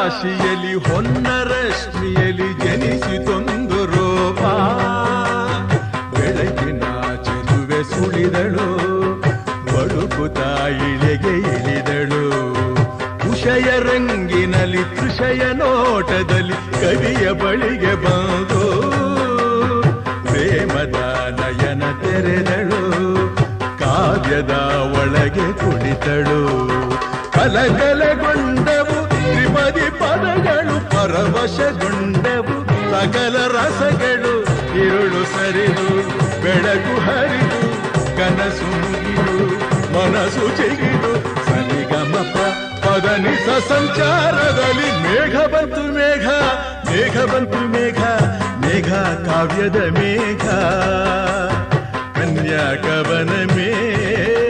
ರಾಶಿಯಲ್ಲಿ ಹೊನ್ನರಶ್ಮಿಯಲ್ಲಿ ಜನಿಸಿತೊಂದು ರೂಪ. ಬೆಳಕಿನ ಚೆಲುವೆ ಸುಳಿದಳು, ಬಳುಕುತ ಇಳೆಗೆ ಇಳಿದಳು. ಉಷಯ ರಂಗಿನಲ್ಲಿ ಕೃಷಯ ನೋಟದಲ್ಲಿ ಕವಿಯ ಬಳಿಗೆ ಬಂದು ಪ್ರೇಮದ ನಯನ ತೆರೆದಳು, ಕಾವ್ಯದ ಒಳಗೆ ಕುಳಿತಳು. ಕಲಕಲಗೊಂಡವು ತ್ರಿಪದಿ ಪದಗಳು, ಪರವಶಗೊಂಡವು ಸಕಲ ರಸಗಳು. ഇരുಳು ಸರಿದು ಬೆಳಕು ಹರಿದು ಕನಸು ಮುಗಿದು ಮನಸ್ಸು ಚಿಗಿದು ಸರಿಗಮಪ ಪದನಿಸ ಸಂಚಾರದಲ್ಲಿ ಮೇಘ ಬಂತು ಮೇಘ, ಮೇಘ ಬಂತು ಮೇಘ, ಮೇಘ ಕಾವ್ಯದ ಮೇಘ, ಕನ್ಯಾ ಕವನ ಮೇಘ.